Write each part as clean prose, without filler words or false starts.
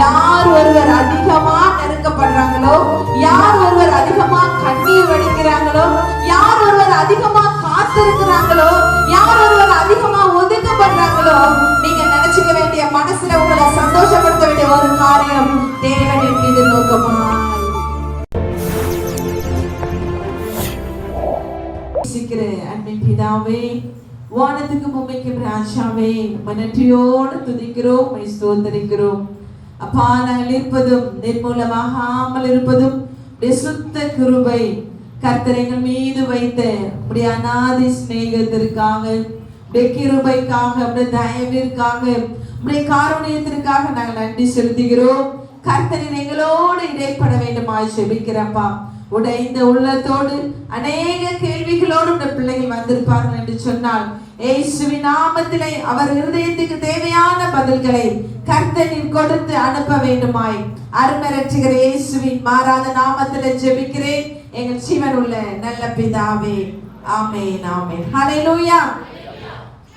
யார் ஒருவர் அதிகமா நெருக்கப்படுறாங்களோ, யார் ஒருவர் அதிகமா கண்ணீர் வடிக்கிறாங்களோ, யார் ஒருவர் அதிகமா காத்திருக்கிறாங்களோ, யார் ஒருவர் அதிகமா ஒதுக்கப்படுறாங்களோ, நீங்க நினைச்சுக்க வேண்டிய மனசுல உங்களை சந்தோஷப்படுத்த வேண்டிய ஒரு காரியம், தேவனின் மீது நோக்கமாய் அன்பின் பிதாவே, வானத்துக்கு பூமிக்கு ராஜாவே, நன்றியோடு துதிக்கிறோம், ஸ்தோத்திரிக்கிறோம். அப்பா, நாங்கள் இருப்பதும் நிர்மூலமாகாமல் இருப்பதும் சுத்த கிருபை. கர்த்தர் எங்கள் மீது வைத்த உடைய அநாதி சிநேகத்திற்காக, உடைய கிருபைக்காக, உடைய தயவிற்காக, உடைய காருண்யத்திற்காக நாங்கள் நன்றி செலுத்துகிறோம். கர்த்தரின் எங்களோடு இடைப்பட வேண்டுமாய் ஜெபிக்கிறப்பா. உடைந்த உள்ளத்தோடு அநேக கேள்விகளோடு உடைய பிள்ளைகள் வந்திருப்பார்கள் என்று சொன்னால், இயேசுவின் நாமத்திலே அவர் இருதயத்துக்கு தேவையான பதில்களை கர்த்தரில் கொடுத்து அனுப்ப வேண்டுமாய் அருமை இரட்சகர் இயேசுவின் மாறாத நாமத்திலே ஜெபிக்கிறேன் எங்கள் ஜீவன் உள்ள நல்ல பிதாவே, ஆமென், ஆமென், ஹல்லேலூயா.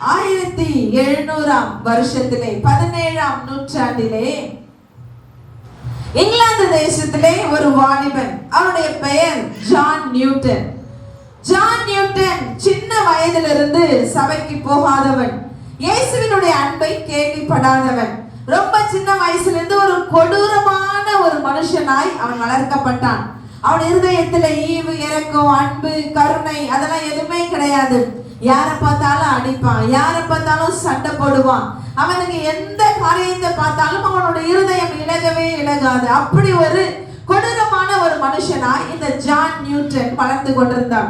1700 வருஷத்திலே 17ஆம் நூற்றாண்டிலே இங்கிலாந்து தேசத்திலே ஒரு வாலிபன், அவனுடைய பெயர் ஜான் நியூட்டன். ஜான் நியூட்டன் சின்ன வயதிலிருந்து சபைக்கு போகாதவன், இயேசுவினுடைய அன்பை கேள்விப்படாதவன். ரொம்ப சின்ன வயசுல இருந்து ஒரு கொடூரமான ஒரு மனுஷனாய் அவன் வளர்க்கப்பட்டான். அவன் இருதயத்துல ஈவு, இரக்கம், அன்பு, கருணை அதெல்லாம் எதுவுமே கிடையாது. யாரை பார்த்தாலும் அடிப்பான், யாரை பார்த்தாலும் சண்டை போடுவான். அவனுக்கு எந்த காரியத்தை பார்த்தாலும் அவனோட இருதயம் இழகவே இழகாது. அப்படி ஒரு கொடூரமான ஒரு மனுஷனாய் இந்த ஜான் நியூட்டன் வளர்ந்து கொண்டிருந்தான்.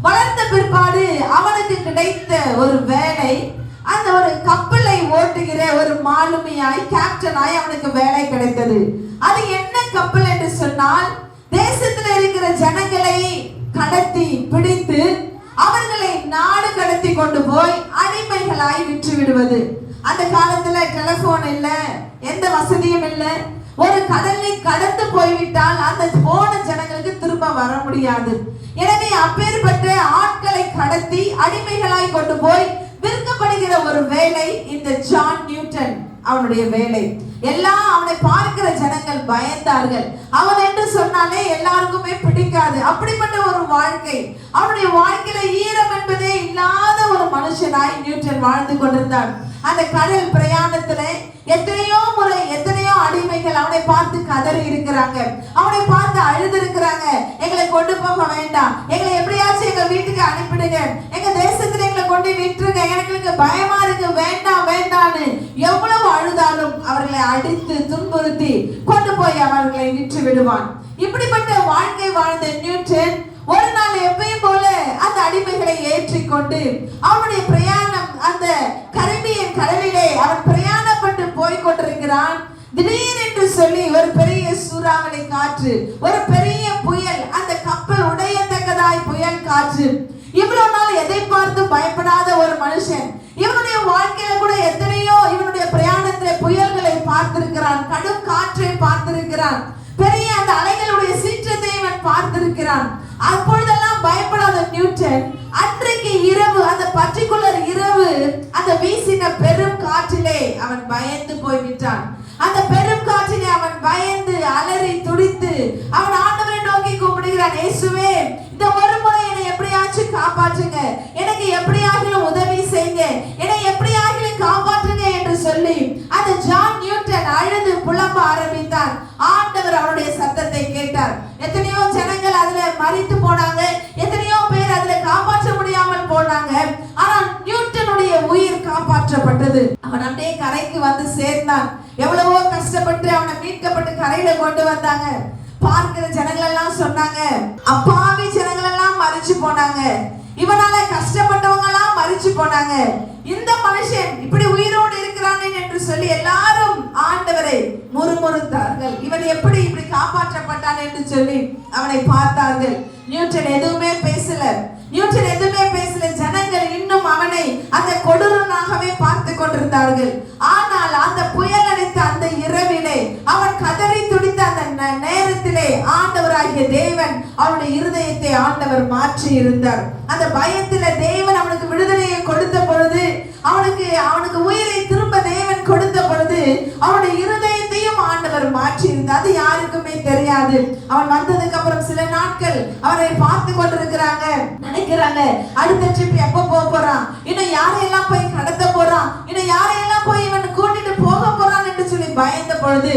வளர்ந்த பிற்பாடு அவனுக்கு கிடைத்த ஒரு வேலை, அந்த ஒரு கப்பலை ஓட்டுகிற ஒரு மாலுமியாய், கேப்டனாய் அவனுக்கு வேலை கிடைத்தது. அது என்ன கப்பல் என்று சொன்னால், தேசத்தில் இருக்கிற ஜனங்களை கடத்தி பிடித்து அவர்களை நாடு கடத்தி கொண்டு போய் அடிமைகளாய் விற்று விடுவது. அந்த காலத்துல டெலிபோன் இல்ல, எந்த வசதியும் இல்ல. ஒரு கடலை கடந்து போய்விட்டால் அந்த போன ஜனங்களுக்கு திரும்ப வர முடியாது. எனவே அப்பேற்பட்ட ஆட்களை கடத்தி அடிமைகளாய் கொண்டு போய் விற்கப்படுகிற ஒரு வேலை இந்த ஜான் நியூட்டன் அவனுடைய வேலை. எல்லாம் அவனை பார்க்கிற ஜனங்கள் பயந்தார்கள். அவன் என்று சொன்னாலே எல்லாருக்குமே பிடிக்காது. அப்படிப்பட்ட ஒரு வாழ்க்கை, அவனுடைய வாழ்க்கையில ஈரம் என்பதே இல்லாத ஒரு மனுஷனாய் நியூட்டன் வாழ்ந்து கொண்டிருந்தான். அந்த கடல் பிரயாணத்துல எத்தனையோ முறை எத்தனையோ அடிமைகள் அவனை பார்த்து கதறி இருக்கிறாங்க, அவனை பார்த்து அழுது இருக்கிறாங்க. எங்களை கொண்டு போக வேண்டாம், எங்களை எப்படியாச்சும் எங்க வீட்டுக்கு அனுப்பிடுங்க, எங்க தேசத்துல எங்களை கொண்டு விட்டுருங்க, எனக்கு பயமா இருக்கு, வேண்டாம் வேண்டான்னு எவ்வளவு அழுதாலும் அவர்களை அடித்து துன்புறுத்தி கொண்டு போய் அவர்களை விற்று விடுவான். இப்படிப்பட்ட வாழ்க்கை வாழ்ந்த நியூட்டன் ஒரு நாள் எப்பயும் போல அந்த அடிமைகளை ஏற்றிக்கொண்டு அவனுடைய பிரயாணம் அந்த கரிபியன் கடலிலே அவன் பிரயாணப்பட்டு போய் கொண்டிருக்கிறான். திடீரென்று சொல்லி ஒரு பெரிய சூறாவளி காற்று, ஒரு பெரிய புயல், அந்த கப்பல் உடையத்தக்கதாய் புயல் காற்று. இவ்வளவு நாள் எதை பார்த்து பயப்படாத ஒரு மனுஷன், இவனுடைய வாழ்க்கையில கூட எத்தனையோ இவனுடைய பிரயாணத்திலே புயல்களை பார்த்திருக்கிறான், கடும் காற்றை பார்த்திருக்கிறான், பெரிய அந்த அலைகளுடைய சீற்றத்தை இவன் பார்த்திருக்கிறான். அப்பொழுதெல்லாம் பயப்படாத நியூட்டன் அன்றைக்கு இரவு, அந்த பர்டிகுலர் இரவு, அந்த வீசின பெரும் காற்றிலே அவன் பயந்து போய்விட்டான். அந்த பெரும் காற்றிலே அவன் பயந்து அலறி துடித்து அவன் ஆண்டவரை நோக்கி கூப்பிடுகிறான், இயேசுவே, இந்த ஒரு முறை என்னை எப்படியாச்சும் காப்பாற்றுங்க, எனக்கு எப்படியாகிலும் உதவி செய்யுங்க, என்னை எப்படியாகிலும் காப்பாற்றுங்க என்று சொல்லி அந்த ஜான் நியூட்டன் அழுது புலம்ப ஆரம்பித்தான். ஆண்டவர் அவனுடைய சத்தத்தை கேட்டார். எத்தனையோ ஜனங்கள் அதுல மரித்து போனாங்க, எத்தனையோ பேர் அதுல காப்பாற்ற முடியாமல் போனாங்க. ஆனால் நியூட்டனுடைய உயிர் காப்பாற்றப்பட்டது. அவன் அப்படியே கரைக்கு வந்து சேர்ந்தான். எவ்வளவோ கஷ்டப்பட்டு அவனை மீட்கப்பட்டு கரையில கொண்டு வந்தாங்க. பார்க்கிற ஜனங்கள் எல்லாம் சொன்னாங்க, அப்பாவி ஜனங்கள் எல்லாம் மரிச்சு போனாங்க, இவனால கஷ்டப்பட்டவங்க எல்லாம் மரிச்சு போனாங்க, இந்த மனுஷன் இப்படி உயிரோடு இருக்கிறானே என்று சொல்லி எல்லாரும் ஆண்டவரை முறுமுறுத்தார்கள். இவன் எப்படி இப்படி காப்பாற்றப்பட்டான் என்று சொல்லி அவனை பார்த்தார்கள். நியூட்டன் எதுவுமே பேசல, நியூட்டன் எதுவுமே பேசல. ஜனங்கள் இன்னும் அவனை அந்த கொடூரனாகவே பார்த்து கொண்டிருந்தார்கள். ஆனால் அந்த புயல் அடித்த அந்த இரவிலே அவன் கதறி துடித்த அந்த நேரத்திலே ஆண்டவராகிய தேவன் அவனுடைய இருதயத்தை ஆண்டவர் மாற்றி இருந்தார். அந்த பயத்தில தேவன் அவனுக்கு விடுதலையை கொடுத்த பொழுது, அவனுக்கு உயிரை திரும்ப தேவன் கொடுத்த பொழுது அவனுடைய இருதயத்தையும் ஆண்டவர் மாற்றி இருந்தா அது யாருக்குமே தெரியாது. அவன் வந்ததுக்கு அப்புறம் சில நாட்கள் அவரை பார்த்து கொண்டிருக்கிறாங்க, நினைக்கிறாங்க அடுத்த ட்ரிப் எப்ப போறான், இன்னும் யாரையெல்லாம் போய் கடத்த போறான், இன்னும் யாரையெல்லாம் போய் இவன் கூட்டிட்டு போக போறான் என்று சொல்லி பயந்த பொழுது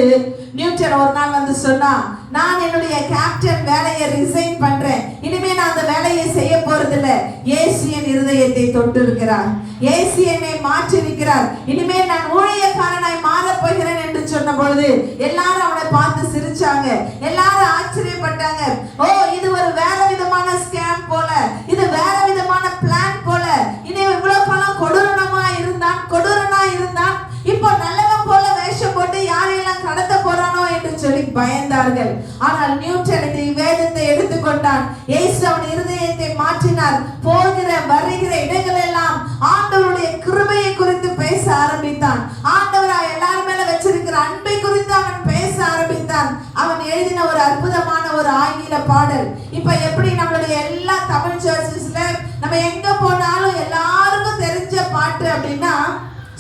நியூட்டன் ஒரு நாள் வந்து சொன்னா, நான் என்னுடைய கேப்டன் வேலையை ரிசைன் பண்றேன், இனிமே நான் அந்த வேலையை செய்ய போறதில்ல. இயேசு என் இருதயத்தை தொட்டு இருக்கிறார், இயேசு என்னை மாற்றி இருக்கிறார், இனிமே நான் ஊழியக்காரனாய் மாறப் போகிறேன் என்று சொன்ன பொழுது எல்லாரும் அவனை பார்த்து சிரிச்சாங்க, எல்லாரும் ஆச்சரியப்பட்டாங்க. ஓ, இது ஒரு வேற விதமான ஸ்கேம் போல, இது வேற விதமான பிளான் போல. இவன் இவ்வளவு காலம் கொடூரனா இருந்தான், இப்போ நல்லவன் போல வேஷம் போட்டு யாரையெல்லாம் கடத்த போறானோ என்று சொல்லி பயந்தார்கள். ஆனால் நியூட்டன் இந்த வேதத்தை எடுத்துக்கொண்டான். இயேசு அவன் இருதயத்தை மாற்றினார். போகிற வருகிற இடங்கள் எல்லாம் ஆண்டவருடைய கிருபையை குறித்து பேச ஆரம்பித்தான். ஆண்டவராய் எல்லார் மேல வச்சிருக்கிற அன்பை குறித்து அவன் பேச ஆரம்பித்தான். அவன் எழுதின ஒரு அற்புதமான ஒரு ஆங்கில பாடல். இப்ப எப்படி நம்மளுடைய எல்லா தமிழ் சர்ச்சஸ்ல நம்ம எங்க போனாலும் எல்லாருக்கும் தெரிஞ்ச பாட்டு அப்படின்னா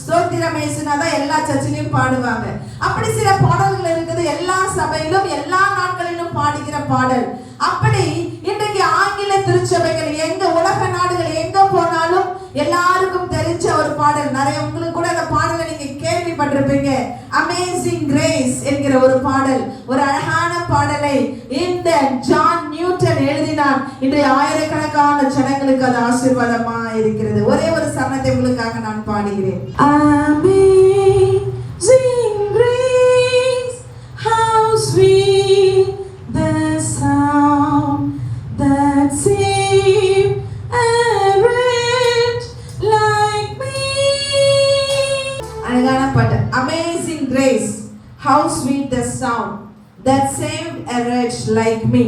ஸ்தோத்திரமேசுனா தான் எல்லா சர்ச்சிலையும் பாடுவாங்க. அப்படி சில பாடல்கள் இருக்குது, எல்லா சபையிலும் எல்லா நாட்களிலும் பாடுகிற பாடல். அப்படி இன்றைக்கு ஆங்கில திருச்சபைகள் எங்க உலக நாடுகள் எங்க போனாலும் எல்லாருக்கும் தெரிஞ்ச ஒரு பாடல். நிறைய உங்களுக்கு கூட அந்த பாடலை நீங்க கேள்விப்பட்டிருப்பீங்க. அமேசிங் கிரேஸ் என்கிற ஒரு பாடல், ஒரு அழகான பாடலை இந்த ஜான் நியூட்டன் எழுதினான். இன்றைய ஆயிரக்கணக்கான ஜனங்களுக்கு அது ஆசீர்வாதமா இருக்கிறது. ஒரே ஒரு சரணத்தை உங்களுக்காக நான் பாடுகிறேன். Amazing grace, how sweet the sound that saved a wretch like me. அழகான பாட்டு. Amazing grace, how sweet the sound that saved a wretch like me.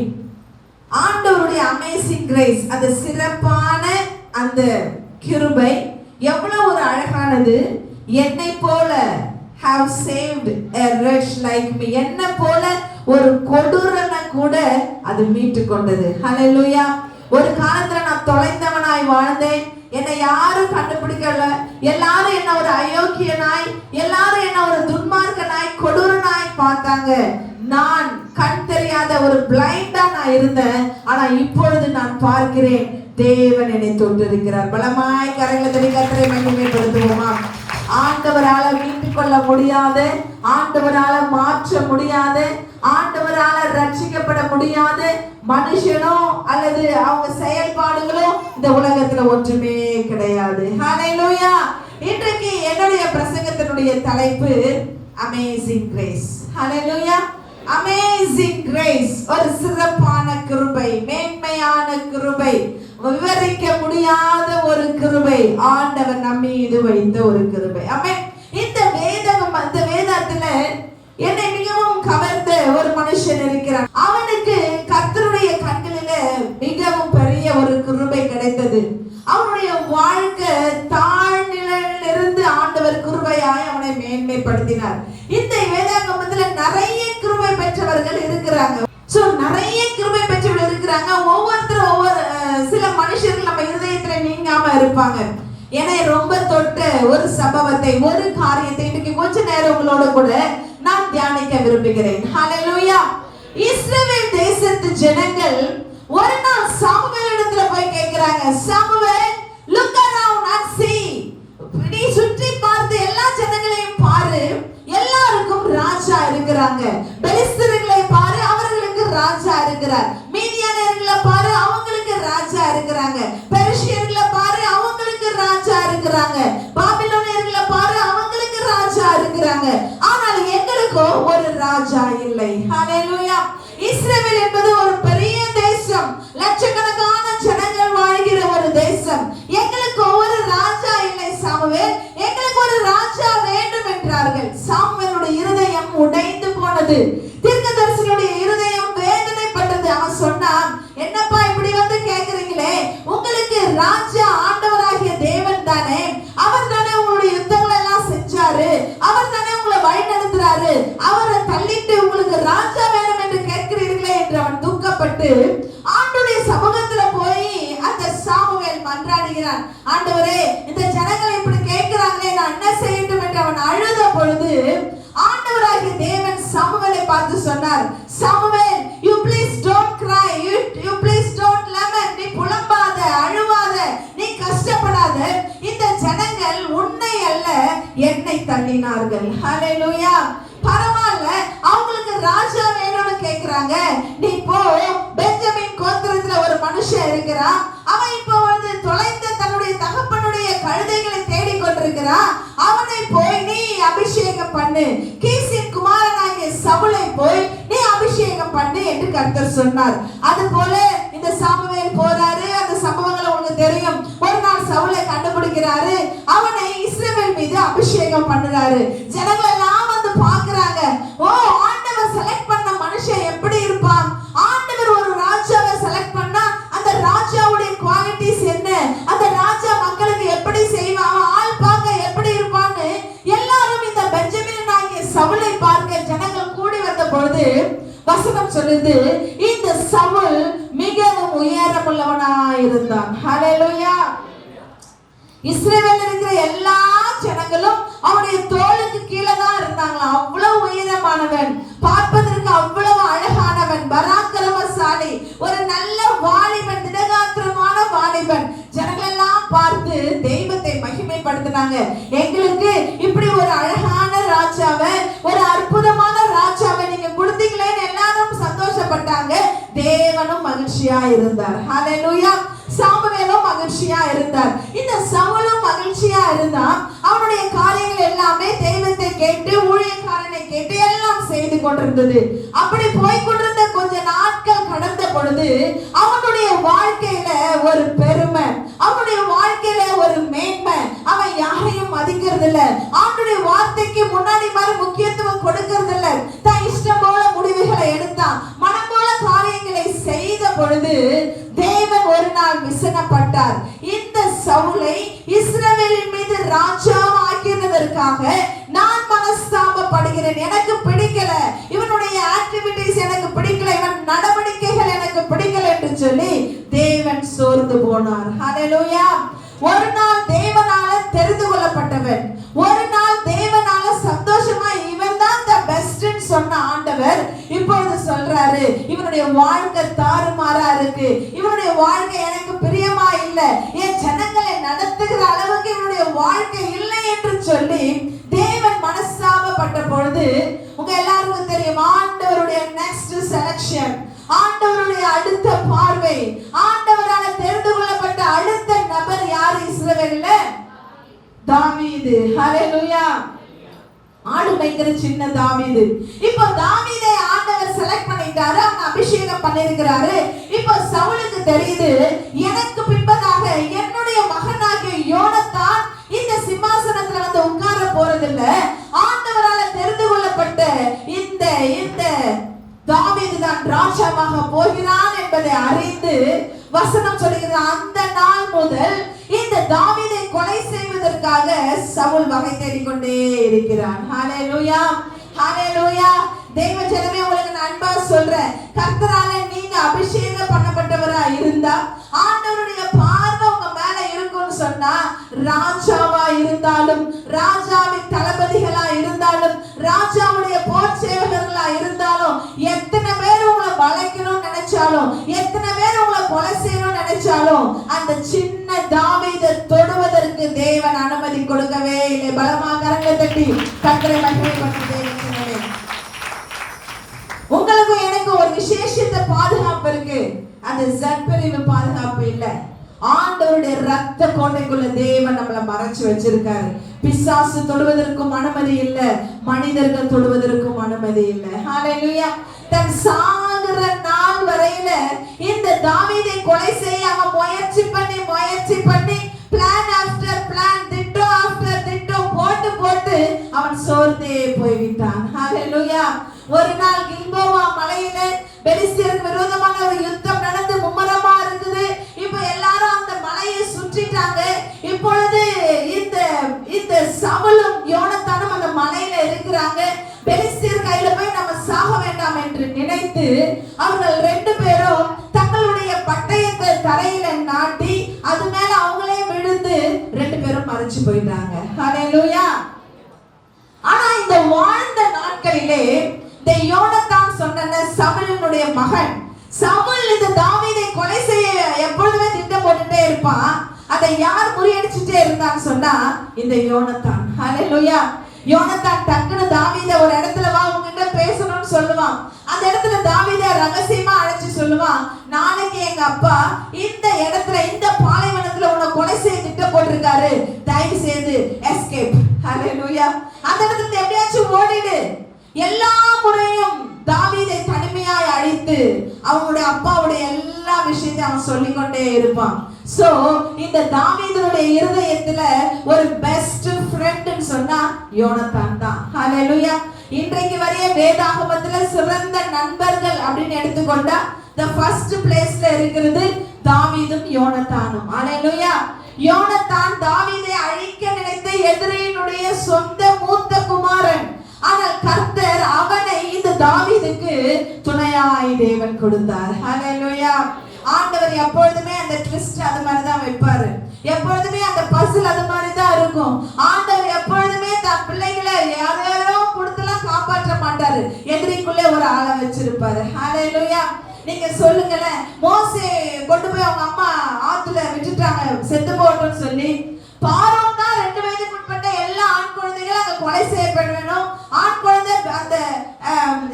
ஆண்டவருடைய அமேசிங் கிரேஸ், அந்த சிறப்பான அந்த கிருபை எவ்வளவு ஒரு அழகானது. என்னை போல have saved a wretch like me, என்ன போல ஒரு கொடூரனை கூட அது மீட்டு கொண்டது. ஹல்லேலூயா. ஒரு காலத்துல நான் தொலைந்தவனாய் வாழ்ந்தேன், என்னை யாரும் கண்டுபிடிக்கல, எல்லாரும் என்ன ஒரு அயோக்கியனாய், எல்லாரும் என்ன ஒரு துன்மார்க்கனாய் கொடூரனாய் பார்த்தாங்க. நான் கண் தெரியாத ஒரு பிளைண்டா நான் இருந்தேன். ஆனா இப்பொழுது நான் பார்க்கிறேன், தேவன் என்னை தொட்டிருக்கிறார். பலமாய் கரங்களை தட்டி கர்த்தரை மகிமைப்படுத்துவோமா? ஆண்டவரால மீட்டுக் கொள்ள முடியாத, ஆண்டவரால மாற்ற முடியாத, ஆண்டவரால ரட்சிக்கப்பட முடியாத மனுஷனோ அல்லது அவங்க செயல்பாடுகளோ இந்த உலகத்துல ஒன்றுமே கிடையாது. ஹல்லேலூயா. இன்றைக்கு என்னுடைய பிரசங்கத்தினுடைய தலைப்பு அமேசிங் கிரேஸ். ஹல்லேலூயா. அமேசிங் கிரேஸ், ஒரு சிறப்பான கிருபை, மேன்மையான கிருபை, விவரிக்க முடியாத ஒரு கிருபை, ஆண்டவர் நம் மீது வைத்த ஒரு கிருபை. ஆமென். இந்த வேதத்துல என்னை மிகவும் கவர்ந்த ஒரு மனுஷன் இருக்கிறான். அவனுக்கு கர்த்தருடைய கண்களில மிகவும் பெரிய ஒரு கிருபை கிடைத்தது. அவனுடைய வாழ்க்கை தாழ்நிலையிலிருந்து ஆண்டவர் கிருபையாய் அவனை மேன்மைப்படுத்தினார். இந்த வேதாகமத்துல நிறைய கிருபை பெற்றவர்கள் இருக்கிறாங்க. சோ நிறைய கிருபை பெற்றவர்கள் இருக்கிறாங்க. ஒவ்வொருத்தரும் ஒவ்வொரு சில மனுஷர்கள் நம்ம இருதயத்துல நீங்காம இருப்பாங்க. என்னை ரொம்ப தொட்ட ஒரு சம்பவத்தை, ஒரு காரியத்தை இன்னைக்கு கொஞ்ச நேரம் உங்களோட கூட நான் தியானிக்க விரும்புகிறேன். ஹல்லேலூயா. இஸ்ரவேல் தேசத்து ஜனங்கள் ஒரு நாள் சாமுவேல் இடத்துல போய் கேக்குறாங்க, Samuel, look around and see. நீ சுற்றி பார்த்து எல்லா ஜனங்களையும் பாரு, எல்லாருக்கும் ராஜா இருக்கிறாங்க. பெலிஸ்தர்களை பாரு, அவர்களுக்கு ராஜா இருக்கிறார். மீதியானியர்களை பாரு, அவங்களுக்கு ராஜா இருக்கிறாங்க. பெர்ஷியர்களை பாரு, அவங்களுக்கு ராஜா இருக்கிறாங்க. பாபிலோனியர்களை பாரு, அவங்களுக்கு ராஜா இருக்கிறாங்க. ஆனால் எங்களுக்கோ ஒரு ராஜா இல்லை. ஹல்லேலூயா. இஸ்ரவேல் என்பது ஒரு பெரிய தேசம், லட்சக்கணக்கான ஜனங்கள் வாழ்கிற ஒரு தேசம். எங்களுக்கு ஒரு ராஜா இல்லை சாமுவேல், எங்களுக்கு ஒரு ராஜா வேண்டும் என்றார்கள். சாமுவேலுடைய இருதயம் உடைந்து போனது. தீர்க்கதரிசியுடைய இருதயம் வேதனைப்பட்டது. அவன் சொன்னான், என்னப்பா இப்படி வந்து கேக்குறீங்களே, உங்களுக்கு ராஜா ஆண்டவராகிய தேவன் தானே, அவர் தானே உங்களுடைய யுத்தங்கள் எல்லாம் செஞ்சாரு, அவர் தானே உங்களை வழி நடத்துறாரு, அவரை தள்ளிட்டு உங்களுக்கு ராஜா வேணும் என்று கேட்கிறீர்களே என்று அவன் துக்கப்பட்டு ஆண்டவருடைய சமூகத்துல போய் அந்த சாமுவேல் மன்றாடுகிறான். ஆண்டவரே, இந்த ஜனங்கள் இப்படி கேட்கிறாங்களே, நான் என்ன செய்யட்டும் என்று அவன் அழுத பொழுது ஆண்டவராகிய தேவன் சாமுவேலை பார்த்து சொன்னார், Samuel, you please don't cry, you please don't lament, நீ புலம்பாத, அழுவாத, நீ கஷ்டப்படாத. இந்த ஜனங்கள் உன்னை அல்ல என்னை தள்ளினார்கள். ஹல்லேலூயா. பரவாயில்ல, அவங்களுக்கு ராஜா வேணும்னு கேக்குறாங்க. நீ போ, பெஞ்சமின் கோத்திரத்துல ஒரு மனுஷன் இருக்கிறான், அவன் இப்போ வந்து தொலைந்த தன்னுடைய தகப்பனுடைய கழுதைகளை தேடிக் கொண்டிருக்கிறான், அவனை போய் நீ அபிஷேகம் பண்ணு, கீசின் குமாரனாகிய சவுலை போய் நீ அபிஷேகம் பண்ணு என்று கர்த்தர் சொன்னார். அது போல இந்த சாமுவேல் போறாரு. அந்த சம்பவங்கள் உங்களுக்கு தெரியும். ஒரு நாள் சவுலை கண்டுபிடிக்கிறாரு, அவனை இஸ்ரவேல் மீது அபிஷேகம் பண்ணுறாரு. ஜனங்கள் எல்லாம் வந்து பாக்குறாங்க, ஓ, ஆண்டவர் செலக்ட் பண்ண மனுஷன் எப்படி இருப்பான், ஆண்டவர் ஒரு ராஜாவை செலக்ட் பண்ணா அந்த ராஜாவுடைய குவாலிட்டிஸ் என்ன, அந்த ராஜா மக்களுக்கு எப்படி செய்வான், ஆள் பார்க்க எப்படி இருப்பான்னு எல்லாரும் இந்த பெஞ்சமின் ஆகிய சவுலை பார்க்க ஜனங்கள் கூடி வந்த பொழுது வசனம் சொல்லுது, இந்த சவுல் மிகவும் உயரமுள்ளவனாய் இருந்தான். ஹல்லேலூயா. இஸ்ரவேலில் இருக்கிற எல்லா ஜனங்களும் அவனுடைய தோளுக்கு கீழே தான் இருந்தாங்களா. அவ்வளவு உயரமானவன், பார்ப்பதற்கு அவ்வளவு அழகானவன், பராக்கிரமசாலி, ஒரு நல்ல வாலிபன், திடகாத்திரமான வாலிபன். ஜனங்கள் எல்லாம் பார்த்து தெய்வத்தை மகிமைப்படுத்தினாங்க. எங்களுக்கு இப்படி ஒரு அழகான ராஜாவை, ஒரு அற்புதமான ராஜாவை நீங்க கொடுத்தீங்களேன்னு எல்லாரும் சந்தோஷப்பட்டாங்க. தேவனும் மகிழ்ச்சியா இருந்தார். ஹல்லேலூயா. சாமுவேலும் மகிழ்ச்சியா இருந்தார். இந்த சவுலும் மகிழ்ச்சியா இருந்தான். அவனுடைய காரியங்கள் எல்லாமே தெய்வத்தை கேட்டு, ஊழியக்காரனை கேட்டு எல்லாம் செய்து கொண்டிருந்தது. அப்படி போய் கொண்டிருந்த கொஞ்ச நாட்கள் கடந்த பொழுது அவனுடைய வாழ்க்கையில ஒரு பெருமை, அவனுடைய வாழ்க்கையில ஒரு மேன்மை, அவன் யாரையும் மதிக்கிறது இல்ல, அவனுடைய வார்த்தைக்கு முன்னாடி மாதிரி முக்கியத்துவம் கொடுக்கிறது இல்ல, தான் இஷ்டம் போல முடிவுகளை எடுத்தான், மனம் போல காரியங்களை செய்த பொழுது தேவன் ஒரு நாள் விசனப்பட்டார். இந்த சவுலை இஸ்ரவேலின் மீது ராஜாவா ஆக்கினதற்காக நான் மனஸ்தாபப்படுகிறேன், எனக்கு பிடிக்கல, இவனுடைய ஆக்டிவிட்டீஸ் எனக்கு பிடிக்கல, இவன் நடவடிக்கைகள் எனக்கு பிடிக்கல என்று சொல்லி தேவன் சோர்ந்து போனார். ஹல்லேலூயா. ஒரு நாள் தேவனால தெரிந்து கொள்ளப்பட்டவன், ஒரு நாள் தேவனால சந்தோஷமா இவன் தான் தி பெஸ்ட்னு சொன்ன ஆண்டவர் இப்பொழுது சொல்றாரு, இவனுடைய வாழ்க்கை தாறுமாறா இருக்கு, இவனுடைய வாழ்க்கை எனக்கு பிரியமா இல்ல, என் ஜனங்களை நடத்துகிற அளவுக்கு இவனுடைய வாழ்க்கை இல்லை என்று சொல்லி தேவன் மனஸ்தாபப்பட்ட பொழுது உங்க எல்லாருக்கும் தெரியும், ஆண்டவருடைய நெக்ஸ்ட் செலக்ஷன், ஆண்டவருடைய அடுத்த பார்வை, ஆண்டவரால தெரிந்து கொள்ளப்பட்ட அடுத்த நபர் யார் இஸ்ரவேல்ல? தாவீது. ஹல்லேலூயா. ஆடு மேய்க்கிற சின்ன தாவீது. இப்போ தாவீதை ஆண்டவர் செலக்ட் பண்ணிட்டாரு, அவன் அபிஷேகம் பண்ணிருக்கிறாரு. இப்போ சவுலுக்கு தெரியுது, எனக்கு பின்பதாக என்னுடைய மகனாகிய யோனத்தான் இந்த சிம்மாசனத்துல வந்து உட்கார போறதில்ல, ஆண்டவரால தெரிந்து கொள்ளப்பட்ட இந்த தாவீது தான் ராஜாவாக போகிறான் என்பதை அறிந்து வசனம் சொல்லுகிறது, அந்த நாள் முதல் இந்த தாவீதை கொலை செய்வதற்காக சவுல் வகை தேடிக்கொண்டே இருக்கிறான். ஹல்லேலூயா. ஹல்லேலூயா. தேவ ஜனமே, உங்களுக்கு நான் அன்பா சொல்றேன், கர்த்தரால நீங்க அபிஷேகம் பண்ணப்பட்டவரா இருந்தா ஆண்டவருடைய பார்வை உங்க மேல இருக்கும்னு சொன்னா, ராஜாவா இருந்தாலும், ராஜாவின் தளபதிகளா இருந்தாலும், ராஜாவுடைய போர் சேவகர்களா இருந்தாலும், எத்தனை பேர் உங்களை வளைக்கணும்னு நினைச்சாலும், எத்தனை பேர் உங்களை கொலை செய்யணும்னு நினைச்சாலும், அந்த சின்ன தாவீதை தொடுவதற்கு தேவன் அனுமதி கொடுக்கவே இல்லை. பலமாக கரங்களை தட்டி கர்த்தரை மகிமைப்படுத்த உங்களுக்கு எனக்கு ஒரு விசேஷித்த பாதுகாப்பு இருக்கு. அது ஜட்பிரிவு பாதுகாப்பு இல்ல, ஆண்டவருடைய ரத்த கோட்டைக்குள்ள தேவன் நம்மளை மறைச்சு வச்சிருக்காரு. பிசாசு தொடுவதற்கும் அனுமதி இல்ல, மனிதர்கள் தொடுவதற்கும் அனுமதி இல்ல. ஹல்லேலூயா. தன் சாகுற நாள் வரையில இந்த தாவீதை கொலை செய்ய அவன் முயற்சி பண்ணி பிளான் ஆஃப்டர் பிளான், திட்டம் ஆஃப்டர் திட்டம் போட்டு அவன் சோர்ந்தே போய்விட்டான். ஹல்லேலூயா. ஒரு நாள் கில்போவா மலையில பெலிஸ்தியருக்கு விரோதமான ஒரு யுத்தம் நடந்து மும்முரமா இருக்குது. இப்போ எல்லாரும் அந்த மலையை சுற்றிட்டாங்க. இப்பொழுது இந்த சவுலும் யோனத்தானும் அந்த மலையில இருக்கிறாங்க. பெலிஸ்தியர் கையில போய் நம்ம சாக வேண்டாம் என்று நினைத்து அவர்கள் ரெண்டு பேரும் தங்களுடைய பட்டயத்தை தரையில நாட்டி அது மேல அவங்களே விழுந்து ரெண்டு பேரும் மறைச்சு போயிட்டாங்க. ஹல்லேலூயா. ஆனா இந்த வாழ்ந்த நாட்களிலே இந்த யோனத்தான் சொன்ன மகன். சவுல் இந்த தாவீதை கொலை செய்ய எப்பொழுதுமே திட்டம் போட்டுட்டே இருப்பான். அதை யார் முறியடிச்சுட்டே இருந்தான்னு சொன்னா இந்த யோனத்தான். ஹல்லேலூயா. யோனத்தான் டக்குனு தாவீதை ஒரு இடத்துல வா, உங்ககிட்ட பேசணும்னு சொல்லுவான். அந்த இடத்துல தாவீதை ரகசியமா அழைச்சு சொல்லுவான், நாளைக்கு எங்க அப்பா இந்த இடத்துல இந்த பாலைவனத்துல உன்னை கொலை செய்ய திட்டம் போட்டிருக்காரு, தயவு செய்து எஸ்கேப். ஹல்லேலூயா. அந்த இடத்துல எப்படியாச்சும் ஓடிடு. எல்லா முறையும் தாவீதை தனிமையாய் அழித்து அவனுடைய அப்பாவுடைய எல்லா விஷயத்தையும் அவன் சொல்லிக்கொண்டே இருப்பான். சோ இந்த தாவீதுடைய இருதயத்துல ஒரு பெஸ்ட் ஃப்ரெண்ட்னு சொன்னா யோனத்தான் தான். ஹல்லேலூயா. இன்றைக்கு வரைய வேதாகமத்துல சிறந்த நண்பர்கள் அப்படின்னு எடுத்துக்கொண்டா the first placeல இருக்கிறது தாவீதும் யோனத்தானும். ஹல்லேலூயா. யோனத்தான் தாவீதை அழிக்க நினைத்த எதிரியினுடைய சொந்த மூத்த குமாரன். ஆனால் கர்த்தர் அவனை இந்த தாவீதுக்கு துணையாய் தேவன் கொடுத்தார். ஹல்லேலூயா. ஆண்டவர் எப்பொழுதுமே அந்த ட்விஸ்ட் அது மாதிரி தான் வைப்பாரு. எப்பொழுதுமே அந்த பசில் அது மாதிரி தான் இருக்கும். ஆண்டவர் எப்பொழுதுமே தன் பிள்ளைகளை யாரோ கொடுத்துலாம் காப்பாற்ற மாட்டாரு. எதிரிக்குள்ளே ஒரு ஆளை வச்சிருப்பாரு. ஹல்லேலூயா. நீங்க சொல்லுங்களேன், மோசே கொண்டு போய் அவங்க அம்மா ஆத்துல விட்டுட்டாங்க செத்து போட்டோம்னு சொல்லி. பார்வோன் தான் 2 வயதுக்கு உட்பட்ட எல்லா ஆண் குழந்தைகளும் அங்க கொலை செய்யப்பட வேணும். ஆண் குழந்தை அந்த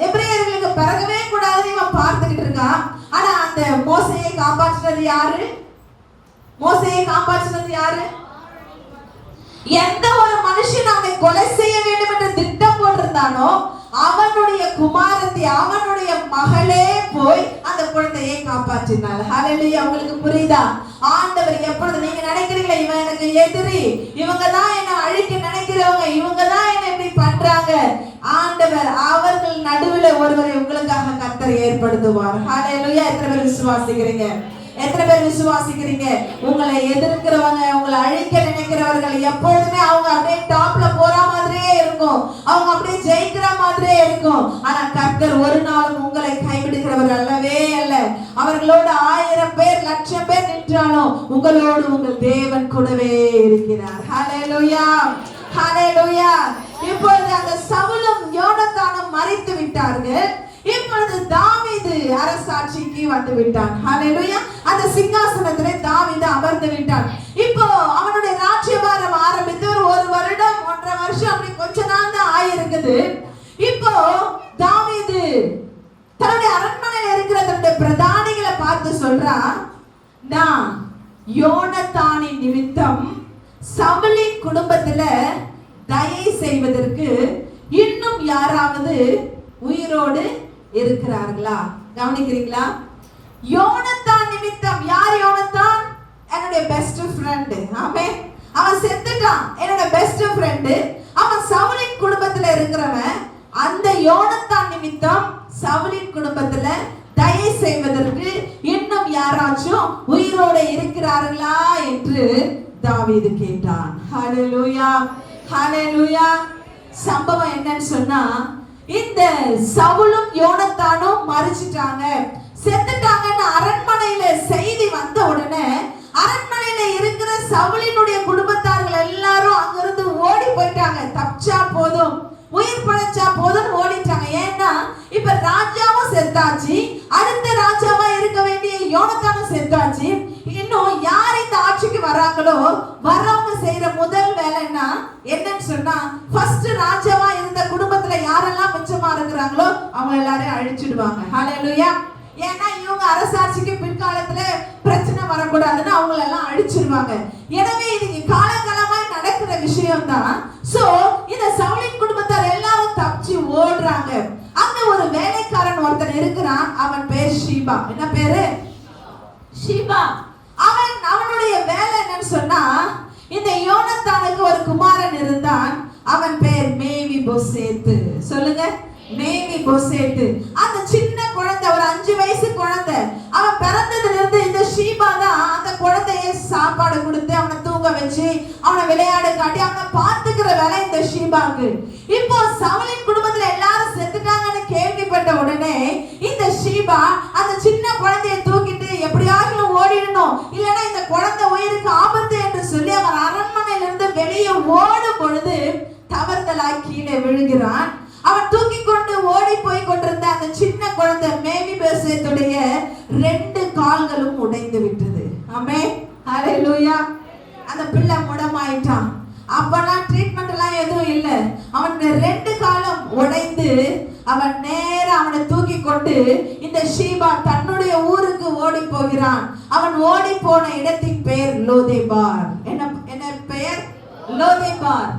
எபிரேயர்களுக்கு பிறகவே கூடாதுன்னு இவன் பார்த்துக்கிட்டு இருக்கான். ஆனா அந்த மோசையை காப்பாற்றினது யாரு? மோசையை காப்பாற்றினது யாரு? எந்த ஒரு மனுஷன் அவனை கொலை செய்ய வேண்டும் என்று திட்டம் போட்டிருந்தானோ அவனுடைய குமாரத்தை, அவனுடைய மகளே போய் அந்த குழந்தையை காப்பாற்றினாள். ஹல்லேலூயா. உங்களுக்கு புரியுதா? ஆண்டவர் எப்பொழுது நீங்க நினைக்கிறீங்களா இவன் எனக்கு எதிரி, இவங்க தான் என்ன அழிக்க நினைக்கிறவங்க, இவங்க தான் என்ன இப்படி பண்றாங்க, ஆண்டவர் அவர்கள் நடுவில் ஒருவரை உங்களுக்காக கர்த்தர் ஏற்படுத்துவார். ஹல்லேலூயா. எத்தனை பேர் விசுவாசிக்கிறீங்க? எத்தனை பேர் விசுவாசிக்கிறீங்க? உங்களை எதிர்க்கிறவங்க, உங்களை அழிக்க நினைக்கிறவர்கள் எப்பொழுதுமே அவங்க அப்படியே டாப்ல போற மாதிரியே இருக்கும், அவங்க அப்படியே ஜெயிக்கிற மாதிரியே இருக்கும். ஆனா கர்த்தர் ஒரு நாளும் உங்களை கைவிடுகிறவர் அல்லவே அல்ல. அவர்களோடு 1000 பேர் 1,00,000 பேர் நின்றாலும் உங்களோடு உங்கள் தேவன் கூடவே இருக்கிறார். ஹல்லேலூயா. ஹல்லேலூயா. இப்பொழுது அந்த சவுலும் யோனத்தானும் மரித்து விட்டார்கள். இப்பொழுது தாவீது அரசாட்சிக்கு வந்து விட்டான். ஹல்லேலூயா. அந்த சிங்காசனத்திலே தாவீது அமர்ந்து விட்டான். இப்போ அவனுடைய ராஜ்யபாரம் ஆரம்பித்து ஒரு வருடம் 1.5 வருஷம் அப்படி கொஞ்ச நாள் தான் ஆயிருக்குது. இப்போ தாவீது தன்னுடைய அரண்மனையில் இருக்கிற தன்னுடைய பிரதானிகளை பார்த்து சொல்றான், நான் யோனத்தானின் நிமித்தம் சவுலின் குடும்பத்துல தயை செய்வதற்கு இன்னும் யாராவது உயிரோடு இருக்கிறார்களா? கவனிக்கிறீங்களா? யோனத்தான் நிமித்தம். யார் யோனத்தான்? என்னுடைய பெஸ்ட் ஃப்ரெண்ட். ஆமென். அவன் செத்துட்டான், என்னோட பெஸ்ட் ஃப்ரெண்ட். அவன் சவுலின் குடும்பத்துல இருக்கிறவன். அந்த யோனத்தான் நிமித்தம் சவுலின் குடும்பத்துல தயை செய்வதற்கு இன்னும் யாராச்சும் உயிரோட இருக்கிறார்களா என்று தாவீது கேட்டான். ஹல்லேலூயா. ஹல்லேலூயா. சம்பவம் என்னன்னு சொன்னா, இந்த சவுலும் யோனத்தானும் மரிச்சிட்டாங்க, செத்துட்டாங்கன்னு அரண்மனையில செய்தி வந்த உடனே அரண்மனையில இருக்கிற சவுலினுடைய குடும்பத்தார்கள் எல்லாரும் அங்கிருந்து ஓடி போயிட்டாங்க. தப்பிச்சா போதும், உயிர் பழைச்சா போதும் ஓடிட்டாங்க. ஏன்னா இப்ப ராஜாவும் செத்தாச்சு, அடுத்த ராஜாவா இருக்க வேண்டிய யோனத்தானும் செத்தாச்சு. இன்னும் யார் இந்த ஆட்சிக்கு வராங்களோ வரவங்க செய்யற முதல் வேலைன்னா என்னன்னு சொன்னா, ஃபர்ஸ்ட் ராஜாவா இருந்த குடும்பத்துல யாரெல்லாம் மிச்சமா இருக்கிறாங்களோ அவங்க எல்லாரையும் அழிச்சிடுவாங்க. ஹல்லேலூயா. ஏன்னா இவங்க அரசாட்சிக்கு பிற்காலத்துல பிரச்சனை வரக்கூடாதுன்னு அவங்கள எல்லாம் அழிச்சிருவாங்க. எனவே இது காலகாலமாய் நடக்கிற விஷயம் தான். சோ இந்த சவுலின் குடும்பத்தார் எல்லாரும் தப்பிச்சு ஓடுறாங்க. அங்க ஒரு வேலைக்காரன் ஒருத்தன் இருக்கிறான், அவன் பேர் ஷீபா. என்ன பேரு? ஷீபா. அவனுடைய வேலை என்னன்னு சொன்னா, இந்த யோனத்தானுக்கு ஒரு குமாரன் இருந்தான், அவன் பேர் மேவி போசேத்து. சொல்லுங்க, மேவி போசேத்து. அந்த சின்ன குழந்தை, ஒரு 5 வயசு குழந்தை, அவன் பிறந்ததுல இருந்து இந்த ஷீபா தான் அந்த குழந்தைய சாப்பாடு கொடுத்து அவனை தூங்க வச்சு அவனை விளையாட காட்டி அவனை பார்த்துக்கிற வேலை இந்த ஷீபாக்கு. இப்போ சவுலின் குடும்பத்துல எல்லாரும் செத்துட்டாங்கன்னு கேள்விப்பட்ட உடனே இந்த ஷீபா அந்த சின்ன குழந்தைய தூக்கிட்டு எப்படியாவது ஓடிடணும், இல்லைன்னா இந்த குழந்தை உயிருக்கு ஆபத்து என்று சொல்லி அவன் அரண்மனையில இருந்து வெளியே ஓடும் பொழுது தவறுதலாய் கீழே விழுகிறான். அவன் தூக்கி கொண்டு ஓடி போய் கொண்டிருந்த அந்த சின்ன குழந்தை மேவி பேசு 2 கால்களும் உடைந்து விட்டது. ஆமென், ஹalleluya. அந்த பிள்ளை முடமாயிட்டான். அப்பெல்லாம் ட்ரீட்மெண்ட் எல்லாம் எதுவும் இல்லை. அவனுக்கு 2 காலும் உடைந்து அவன் நேரா அவனை தூக்கி கொண்டு இந்த ஷீபா தன்னுடைய ஊருக்கு ஓடி போகிறான். அவன் ஓடி போன இடத்தின் பெயர் லோதேபார். என்ன பெயர்? லோதேபார்.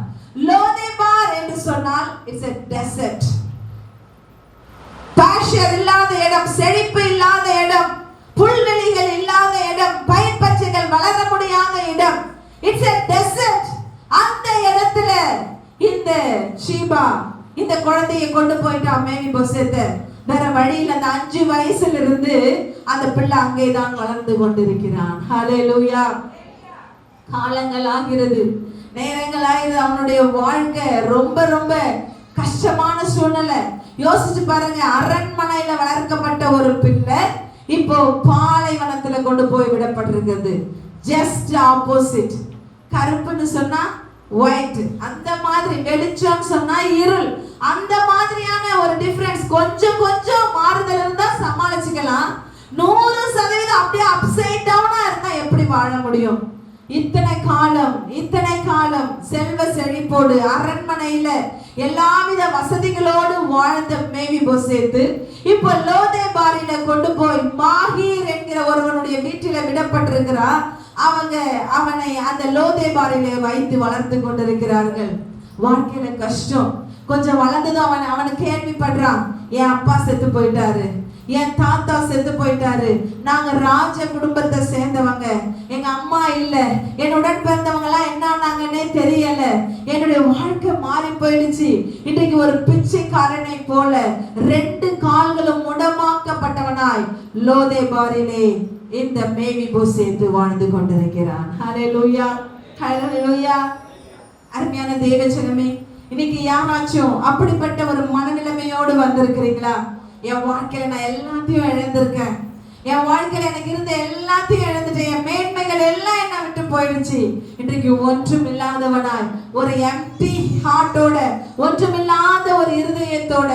லோதேபார் என்று சொன்னால் இட்ஸ் a desert. பாஸ்டர் இல்லாத இடம், செழிப்பு இல்லாத இடம், புல்வெளிகள் இல்லாத இடம், பயிர் பச்சைகள் வளர முடியாத இடம். It's a desert. அந்த இடத்துல இந்த ஷீபா இந்த குழந்தையை கொண்டு போயிட்டான் மேவிபோசேத்தை. வேற வழியில் அந்த 5 வயசுல இருந்து அந்த பிள்ளை அங்கேதான் வளர்ந்து கொண்டிருக்கிறான். ஹalleluya. காலங்கள் ஆகிறது, நேரங்கள் ஆகிறது. அவனுடைய வாழ்க்கை ரொம்ப ரொம்ப கஷ்டமான சூழ்நிலை. யோசிச்சு பாருங்க, அரண்மனையில வளர்க்கப்பட்ட ஒரு பிள்ளை இப்போ பாலைவனத்துல கொண்டு போய் விடப்பட்டிருக்கிறது. Just opposite. கருப்புன்னு சொன்னா ஒயிட், அந்த மாதிரி. வெளிச்சம் சொன்னா இருள், அந்த மாதிரியான ஒரு டிஃபரன்ஸ். கொஞ்சம் கொஞ்சம் மாறுதல் இருந்தா சமாளிச்சுக்கலாம். 100% அப்படியே அப்சைட் டவுனா இருந்தா எப்படி வாழ முடியும்? இத்தனை காலம் செல்வ செழிப்போடு அரண்மனையில எல்லாவித வசதிகளோடு வாழ்ந்த மேவிபோசேத்து இப்போ லோதேபாரில கொண்டு போய் மாகீர் என்கிற ஒருவனுடைய வீட்டில விடப்பட்டிருக்கிறார். அவனை அந்த லோதேபாரிலே வைத்து வளர்த்து கொண்டிருக்கிறார்கள். வாழ்க்கையில கஷ்டம். கொஞ்சம் வளர்ந்ததும் அவனை கேள்விப்படுறான், என் அப்பா செத்து போயிட்டாரு, என் தாத்தா செத்து போயிட்டாரு, நாங்க ராஜ குடும்பத்தை சேர்ந்தவங்க, எங்க அம்மா இல்ல, என்னுடன் பிறந்தவங்க எல்லாம் என்னன்னாங்கன்னே தெரியல, என்னுடைய வாழ்க்கை மாறி போயிடுச்சு. இன்றைக்கு ஒரு பிச்சைக்காரனை போல 2 கால்களும் முடமாக்கப்பட்டவனாய் லோதேபாரிலே இந்த மேவிபோசேத்து வாழ்ந்து கொண்டிருக்கிறான். ஹalleluya, ஹalleluya. அருமையான தேவஜனமே, இன்னைக்கு யாராச்சும் அப்படிப்பட்ட ஒரு மனநிலைமையோடு வந்திருக்கிறீங்களா? என் வாழ்க்கையில நான் எல்லாத்தையும் இழந்திருக்கேன், என் வாழ்க்கையில எனக்கு இருந்த எல்லாத்தையும் இழந்துட்டேன், என் மேன்மைகள் எல்லாம் என்ன விட்டு போயிடுச்சு, இன்றைக்கு ஒன்றும் இல்லாதவனாய் ஒரு எம்டி ஹார்ட்டோட, ஒன்றுமில்லாத ஒரு இருதயத்தோட,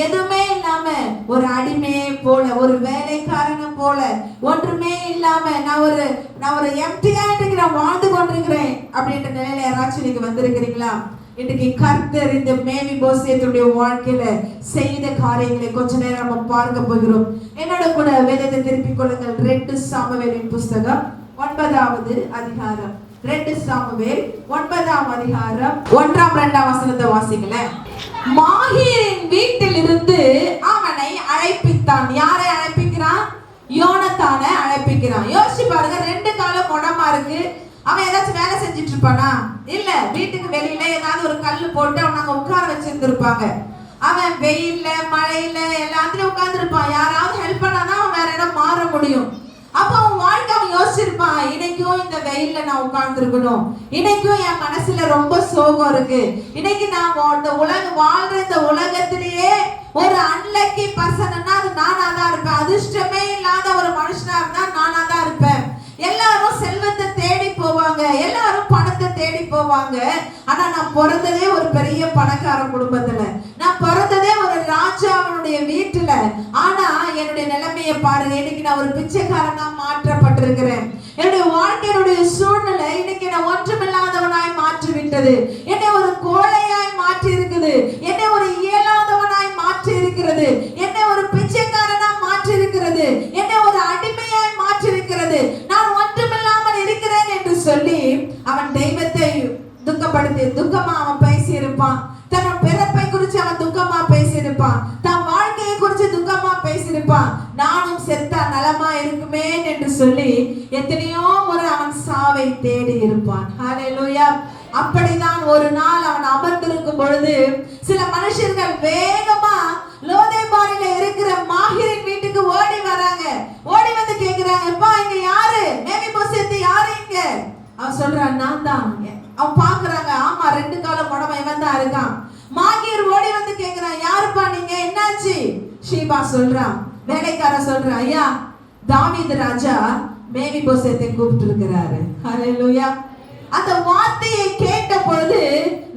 எதுவுமே இல்லாம ஒரு அடிமையை போல, ஒரு வேலைக்காரனை போல, ஒன்றுமே இல்லாம நான் ஒரு எம்டியா இன்றைக்கு நான் வாழ்ந்து கொண்டிருக்கிறேன் அப்படின்ற நிலையில யாராச்சும் நீங்க வந்திருக்கிறீங்களா? இன்றைக்கு கர்த்தர் இந்த மேவிபோசேத்துடைய வாழ்க்கையில செய்த காரியங்களை கொஞ்ச நேரம் நம்ம பார்க்க போகிறோம். என்னோட கூட வேதத்தை திருப்பிக் கொள்ளுங்கள். 2 சாமுவேலின் புஸ்தகம் 9வது அதிகாரம். 2 சாமுவேல் 9ஆம் அதிகாரம் 1ஆம் 2ஆம் வசனத்தை வாசிங்களேன். மாகீரின் வீட்டில் இருந்து அவனை அழைப்பித்தான். யாரை அழைப்பிக்கிறான்? யோனத்தானை அழைப்பிக்கிறான். யோசிச்சு பாருங்க, 2 காலம் முடமா இருக்கு. அவன் ஏதாச்சும் வேலை செஞ்சுட்டு இருப்பானா? இல்ல. வீட்டுக்கு வெளியில ஏதாவது ஒரு கல்லு போட்டு அவன் அங்க உட்கார வச்சிருந்திருப்பாங்க. அவன் வெயில்ல மழையில எல்லாத்துலயும் உட்கார்ந்து இருப்பான். யாராவது ஹெல்ப் பண்ணாதான் அவன் வேற இடம் மாற முடியும். அப்ப அவன் வாழ்க்கை அவன் யோசிச்சிருப்பான், இன்னைக்கும் இந்த வெயில்ல நான் உட்கார்ந்து இருக்கணும், இன்னைக்கும் என் மனசுல ரொம்ப சோகம் இருக்கு, இன்னைக்கு நான் இந்த வாழ்ற இந்த உலகத்திலேயே ஒரு அன்லக்கி பர்சன்னா அது நானா தான் இருப்பேன். அதிர்ஷ்டமே இல்லாத ஒரு மனுஷனா இருந்தா நானா தான் இருப்பேன். எல்லாரும் செல்வத்தை தேடி போவாங்க, எல்லாரும் பணத்தை தேடி போவாங்க. ஆனா நான் பிறந்ததே ஒரு பெரிய பணக்கார குடும்பத்துல, நான் பிறந்ததே ஒரு ராஜாவுடைய வீட்டுல. ஆனா என்னுடைய நிலைமையை பாருங்க, இன்னைக்கு நான் ஒரு பிச்சைக்காரனா மாற்றப்பட்டிருக்கிறேன். என்னுடைய வாழ்க்கையினுடைய சூழ்நிலை இன்னைக்கு நான் ஒன்றுமில்லாதவனாய் மாற்றி விட்டது. என்னை ஒரு கோழையாய் மாற்றி இருக்குது, என்னை ஒரு இயலாதவனாய் மாற்றி இருக்கிறது, என்னை ஒரு பிச்சைக்காரனா மாற்றி இருக்கிறது, என்னை ஒரு அடிமையாய் மாற்றி இருக்கிறது. நான் ஒன்றுமில்லாமல் இருக்கிறேன் என்று சொல்லி அவன் தெய்வத்தை துக்கமா அவன் பேசி இருப்பான். தன் பிறப்பை குறித்து அவன் துக்கமா பேசியிருப்பான், தன் வாழ்க்கையை குறித்து துக்கமா பேசியிருப்பான். நானும் செத்தா நலமா இருக்குமே என்று சொல்லி எத்தனையோ முறை அவன் சாவை தேடி இருப்பான். ஹalleluya. அப்படிதான் ஒரு நாள் அவன் அமர்ந்திருக்கும் பொழுது சில மனுஷர்கள் வேகமா லோதேபாரில இருக்கிற மாகீரின் வீட்டுக்கு ஓடி வராங்க. ஓடி வந்து கேக்குறாங்க, அப்பா இங்க யாரு? மேவிபோசேத்து யாரு இங்க? அவன் சொல்றான், நான் தான். அவன் பாக்குறாங்க, ஆமா 2 காலம் முடமா இவன் தான் இருக்கான். மாகீர் ஓடி வந்து கேக்குறான், யாருப்பா நீங்க, என்னாச்சு? ஷீபா சொல்றான், வேலைக்கார சொல்றான், ஐயா தாவீது ராஜா மேவிபோசேத்தை கூப்பிட்டு இருக்கிறாரு. ஹalleluya. அந்த வார்த்தையை கேட்ட பொழுது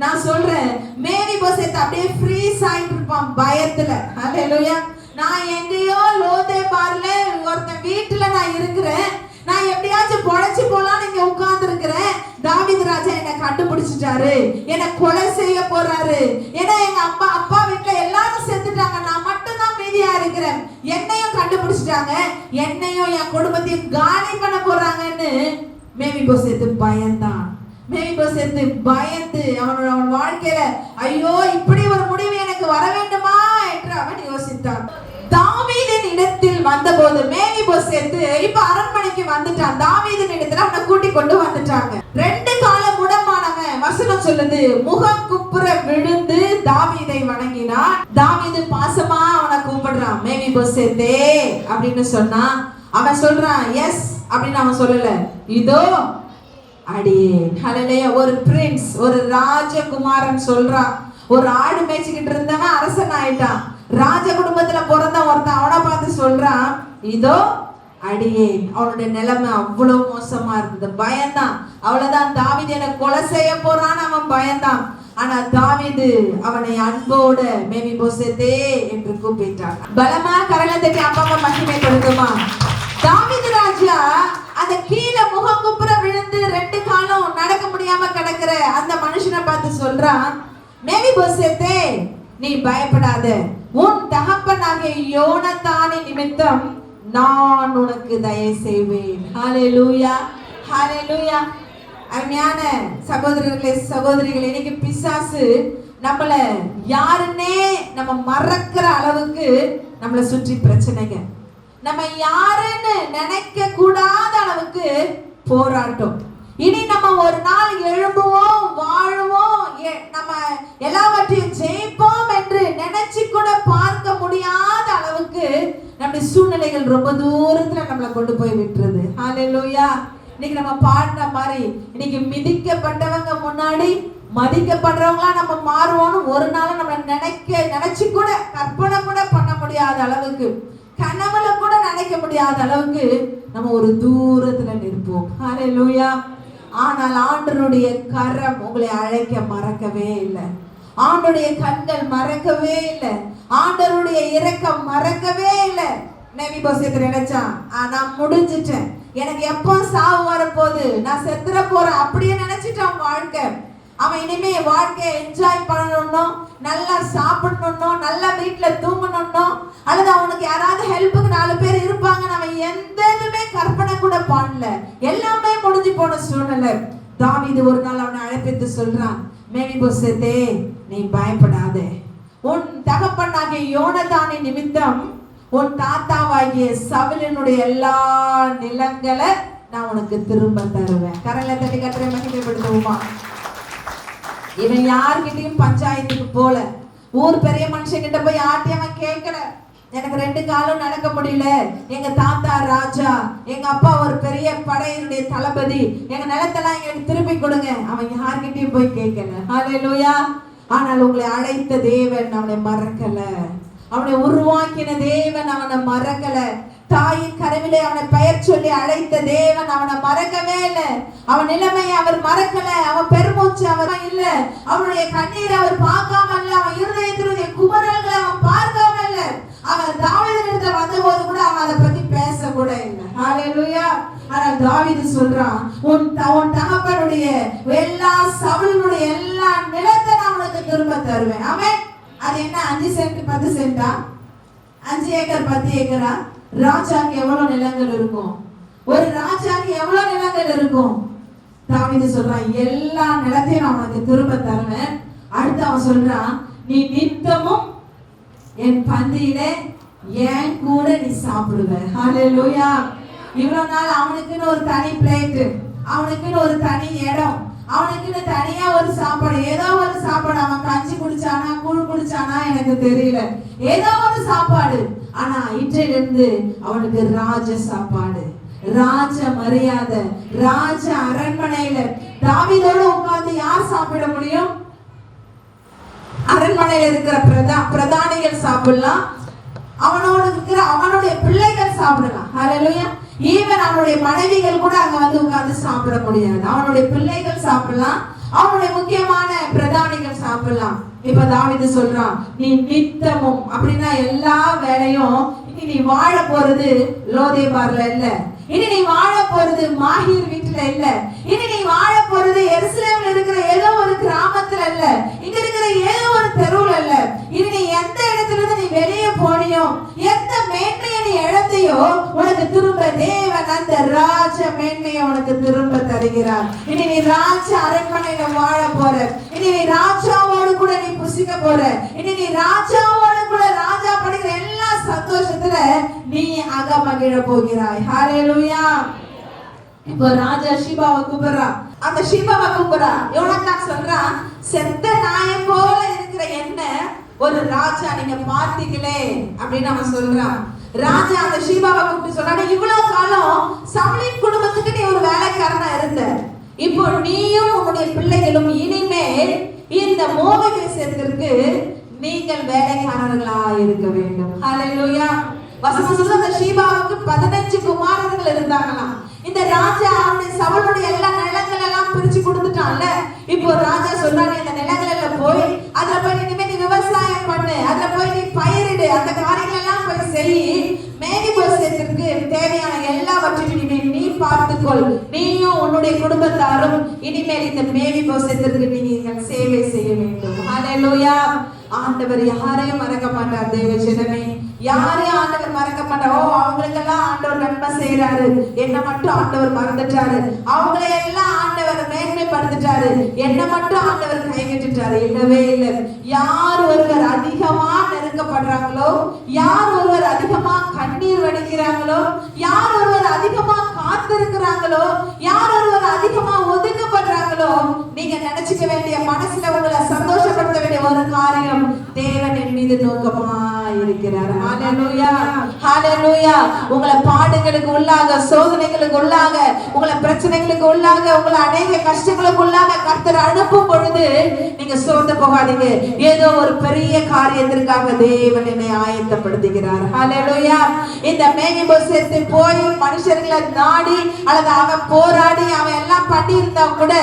நான் சொல்றேன், மேவிபோசேத் அப்படியே ஃப்ரீஸ் ஆயிட்டு இருப்பான் பயத்துல. ஹalleluya. நான் எங்கேயோ லோதேபார்ல ஒருத்தன் வீட்டுல நான் இருக்கிறேன், நான் எப்படியாச்சும் பொழைச்சு போலாம் இங்க உட்கார்ந்து இருக்கிறேன், தாவீது ராஜா என்ன கண்டுபிடிச்சிட்டாரு, என்ன கொலை செய்ய போறாரு, ஏன்னா எங்க அப்பா வீட்டுல எல்லாரும் செத்துட்டாங்க, நான் மட்டும் தான் மீதியா இருக்கிறேன், என்னையும் கண்டுபிடிச்சிட்டாங்க, என்னையும் என் குடும்பத்தையும் காலி பண்ண போறாங்கன்னு மேவிபோசேத்து பயந்தான். மேவிபோசேத்து பயந்து அவன் வாழ்க்கையில ஐயோ இப்படி ஒரு முடிவு எனக்கு வர வேண்டுமா என்று அவன் யோசித்தான். தாவீதின் இடத்தில் வந்தபோது மேவிபோசேத்து இப்ப அரண்மனைக்கு வந்துட்டான். தாவீதின் இடத்துல அவனை கூட்டி கொண்டு வந்துட்டாங்க. 2 கால முடமானவன், வசனம் சொல்லுது, முகம் குப்புற விழுந்து தாவீதை வணங்கினான். தாவீது பாசமா அவனை கூப்பிடுறான், மேவிபோசேத்தே அப்படின்னு சொன்னா அவன் சொல்றான் எஸ் அப்படின்னு அவன் சொல்லல, இதோ அடியே. ஹல்லேலூயா. ஒரு பிரின்ஸ், ஒரு ராஜகுமாரன் சொல்றான். ஒரு ஆடு மேய்ச்சிக்கிட்டு இருந்தவன் அரசன் ஆயிட்டான். ராஜ குடும்பத்துல பிறந்த ஒருத்தன் அவனை பார்த்து சொல்றான், இதோ அடியேன். அவனுடைய நிலைமை அவ்வளவு மோசமா இருந்தது. பயந்தான். அவ்வளவுதான், தாவீது என்ன கொலை செய்ய போறான்னு அவன் பயந்தான். ஆனா தாவீது அவனை அன்போட மேவிபோசேத்தே என்று கூப்பிட்டான். பலமா கரங்களை தட்டி அப்பா மகிமைப்படுத்துமா. தாவீது ராஜா அந்த கீழே முகம் குப்புற விழுந்து 2 காலம் நடக்க முடியாம கிடக்குற அந்த மனுஷனை பார்த்து சொல்றான், மேவிபோசேத்தே நீ பயப்படாத, உன் தகப்பனாகிய யோனத்தானின் நிமித்தம் நான் உனக்கு தயை செய்வேன். ஹல்லேலூயா, ஹல்லேலூயா. அருமையான சகோதரர்களே சகோதரிகளே, இன்னைக்கு பிசாசு நம்மள யாருன்னே நம்ம மறக்கிற அளவுக்கு நம்மளை சுற்றி பிரச்சனைங்க, நம்ம யாருன்னு நினைக்க கூடாத அளவுக்கு போராட்டம். இனி நம்ம ஒரு நாள் எழும்புவோம், வாழுவோம், நம்ம எல்லாவற்றையும் ஜெயிப்போம் என்று நினைச்சு கூட பார்க்க முடியாத அளவுக்கு நம்முடைய சூழ்நிலைகள் ரொம்ப தூரத்துல நம்மளை கொண்டு போய் விட்டுருது. ஹல்லேலூயா. இன்னைக்கு நம்ம பாடின மாதிரி இன்னைக்கு மிதிக்கப்பட்டவங்க முன்னாடி மதிக்கப்படுறவங்களா நம்ம மாறுவோம்னு ஒரு நாள் நம்ம நினைச்சு கூட கற்பனை கூட பண்ண முடியாத அளவுக்கு, கனவுல கூட நினைக்க முடியாத அளவுக்கு நம்ம ஒரு தூரத்துல நிற்போம். ஹல்லேலூயா. ஆனால் ஆண்டவருடைய கரம் உங்களை அழைக்க மறக்கவே இல்லை. ஆண்டவருடைய கண்கள் மறக்கவே இல்லை. ஆண்டவருடைய இரக்கம் மறக்கவே இல்லை. மேவிபோசேத்து நினைச்சான், நான் முடிஞ்சிட்டேன், எனக்கு எப்போ சாவு வரப்போகுது, நான் செத்துற போறேன் அப்படியே நினைச்சிட்டான் வாழ்க்கை. அவன் இனிமே வாழ்க்கையை என்ஜாய் பண்ணணும்னோ, நல்லா சாப்பிடணும்னோ, நல்லா வீட்டுல தூங்கணும்னோ, அல்லது அவனுக்கு யாராவது ஹெல்ப்புக்கு 4 பேர் இருப்பாங்கன்னு அவன் எந்த இதுவுமே கற்பனை கூட பண்ணல. எல்லாமே முடிஞ்சு போன சூழ்நிலை. தாவீது ஒரு நாள் அவனை அழைப்பித்து சொல்றான், மேவிபோசேத்தே நீ பயப்படாதே, உன் தகப்பனாகிய யோனத்தானின் நிமித்தம் உன் தாத்தாவாகிய சவுலினுடைய எல்லா நிலங்களை நான் உனக்கு திரும்ப தருவேன். கரங்களை தட்டி கட்டளை மகிமைப்படுத்துவோமா. இவன் யார்கிட்டையும் பஞ்சாயத்துக்கு போல, ஊர் பெரிய மனுஷங்கிட்ட போய் ஆட்டியவன் கேட்கல, எனக்கு 2 காலம் நடக்க முடியல, எங்க தாத்தா ராஜா, எங்க அப்பா ஒரு பெரிய படையினுடைய தளபதி, எங்க நிலத்தெல்லாம் எங்களுக்கு திருப்பி கொடுங்க, அவன் யார்கிட்டையும் போய் கேட்கல. ஹல்லேலூயா. ஆனால் உங்களை அழைத்த தேவன் அவனை மறக்கல, அவனை உருவாக்கின தேவன் அவனை மறக்கல, தாயின் கருவிலே அவனை பெயர் சொல்லி அழைத்த தேவன் அவனை மறக்கவே இல்லை. அவன் நிலைமையை அவர் மறக்கல, அவன் பெருமூச்சு அவர் இல்ல, அவனுடைய கண்ணீரை அவர் பார்க்காம இல்ல, அவன் இருதயத்தினுடைய குமரல்களை அவன் பார்க்காம இல்ல. அவன் தாவீதினிடத்துல வந்தபோது கூட அவன் அதை பத்தி பேச கூட இல்லை. ஹல்லேலூயா. ஆனால் தாவீது சொல்றான், உன் தகப்பனுடைய எல்லா சவுலினுடைய எல்லா நிலத்தை நான் உனக்கு திரும்ப தருவேன். ஆமென். அது என்ன, 5 சென்ட் 10 சென்டா, 5 ஏக்கர் 10 ஏக்கரா? ராஜாக்கு எவ்வளவு நிலங்கள் இருக்கும்? ஒரு ராஜாக்கு எவ்வளவு நிலங்கள் இருக்கும்? தாவீது சொல்றான், எல்லா நிலத்தையும் நான் உனக்கு திரும்ப தருவேன். அடுத்து அவன் சொல்றான், நீ நித்தமும் என் பந்தியிலே என் கூட நீ சாப்பிடுவ. ஹல்லேலூயா. இவ்வளவு நாள் அவனுக்குன்னு ஒரு தனி பிளேட், அவனுக்குன்னு ஒரு தனி இடம், அவனுக்குன்னு தனியா ஒரு சாப்பாடு, ஏதோ ஒரு சாப்பாடு, அவன் கஞ்சி குடிச்சானா கூழ் குடிச்சானா எனக்கு தெரியல, ஏதோ ஒரு சாப்பாடு. ஆனா இன்றையிலிருந்து அவனுக்கு ராஜ சாப்பாடு, ராஜ மரியாதை, ராஜ அரண்மனையில. தாவீதோடு உட்கார்ந்து யார் சாப்பிட முடியும்? அரண்மனையில இருக்கிற பிரதானிகள் சாப்பிடலாம், அவனோடு இருக்கிற அவனுடைய பிள்ளைகள் சாப்பிடலாம். ஹல்லேலூயா. ஈவன் அவனுடைய மனைவிகள் கூட அங்க வந்து உட்கார்ந்து சாப்பிட முடியாது. அவனுடைய பிள்ளைகள் சாப்பிடலாம், அவனுடைய முக்கியமான பிரதானிகள் சாப்பிடலாம். இப்ப தாவீது சொல்றான், நீ நித்தமும் அப்படின்னா எல்லா வேலையும் இனி நீ வாழ போறது லோதேபார்ல இல்ல, இனி நீ வாழ போறது மாஹீர் வீட்டுல இல்ல, இனி நீ வாழ போறது எருசலேம்ல இருக்கிற ஏதோ ஒரு கிராமத்துல இல்ல, இங்க இருக்கிற ஏதோ ஒரு தெருவுல இல்ல. இனி நீ எந்த இடத்துல இருந்து நீ வெளியே போனியோ, எந்த மேன்மையை நீ இழந்தையோ, உனக்கு திரும்ப தேவன் அந்த ராஜ மேன்மையை உனக்கு திரும்ப தருகிறார். இனி நீ ராஜ அரண்மனையில வாழ போற, இனி நீ ராஜாவோடு கூட நீ புசிக்க போற, இனி நீ ராஜாவோடு கூட ராஜா படுகிற எல்லா சந்தோஷத்துல நீ அகமகிழ போகிறாய். ஹல்லேலூயா. இப்போ ராஜா ஷீபாவை கூப்பிடுறா, அந்த ஷீபாவை கூப்பிடுறா. யோனத்தான் சொல்றான், செத்த நாயை போல இருக்கிற என்ன ஒரு ராஜா நீங்க பார்த்தீங்களே அப்படின்னு அவன் சொல்றான். ராஜா அந்த ஷீபாவை கூப்பிட்டு சொல்றாரு, இவ்வளவு காலம் சவுலின் குடும்பத்துக்கு நீ ஒரு வேலைக்காரனா இருந்த, இப்போ நீயும் உன்னுடைய பிள்ளைகளும் இனிமேல் இந்த மோவாப் தேசத்திற்கு நீங்கள் வேலைக்காரர்களா இருக்க வேண்டும். ஹல்லேலூயா. வசனம் சொல்லுது, அந்த ஷீபாவுக்கு 15 குமாரர்கள் இருந்தாங்களாம். இந்த ராஜா அவனுடைய சவுலுடைய எல்லா நிலங்கள் எல்லாம் பிரிச்சு கொடுத்துட்டான்ல. இப்போ ராஜா சொல்றாரு, இந்த நிலங்கள் எல்லாம் போய் அதுல போய் இனிமே நீ விவசாயம் பண்ணு, அதுல போய் நீ பயிரிடு, அந்த காரியங்கள் எல்லாம் போய் செய், மேவிபோசேத்திற்கு தேவையான எல்லாவற்றையும் நீ பார்த்துக்கொள், நீயும் உன்னுடைய குடும்பத்தாரும் இனிமேல் இந்த மேவிபோசேத்திற்கு நீங்கள் சேவை செய்ய வேண்டும். ஹல்லேலூயா. ஆண்டவர் யாரையும் மறக்க மாட்டார். தேவ ஜனமே, யாரையும் ஆண்டவர் மறக்க மாட்டார். ஓ, அவங்களுக்கெல்லாம் ஆண்டவர் நன்மை செய்யறாரு, என்ன மட்டும் ஆண்டவர் மறந்துட்டாரு, அவங்களை எல்லாம் ஆண்டவர் மேன்மைப்படுத்திட்டாரு, என்ன மட்டும் ஆண்டவர் கைவிட்டுட்டாரு, இல்லவே இல்லை. யார் ஒருவர் அதிகமா நெருக்கப்படுறாங்களோ, யார் ஒருவர் அதிகமா கண்ணீர் வடிக்கிறாங்களோ, யார் ஒருவர் அதிகமா காத்திருக்கிறாங்களோ, யார் ஒருவர் அதிகமா ஒதுக்கப்படுறாங்களோ, நீங்க நினைச்சுக்க வேண்டிய, மனசுல உங்களை சந்தோஷப்படுத்த வேண்டிய ஒரு காரியம், தேவன் என் மீது நோக்கமா இருக்கிறார். ஹல்லேலூயா. ஹல்லேலூயா. உங்களை பாடுகளுக்கு உள்ளாக, சோதனைகளுக்கு உள்ளாக, உங்களை பிரச்சனைகளுக்கு உள்ளாக, உங்களை அநேக கஷ்டங்களுக்கு உள்ளாக கர்த்தர் அனுப்பும் பொழுது நீங்க சோர்ந்து போகாதீங்க. ஏதோ ஒரு பெரிய காரியத்திற்காக தேவன் என்னை ஆயத்தப்படுத்துகிறார். ஹல்லேலூயா. இந்த மேவிபோசேத்தை போய் மனுஷர்களை நாடி அல்லது அவன் போராடி அவன் எல்லாம் பண்ணி இருந்தா கூட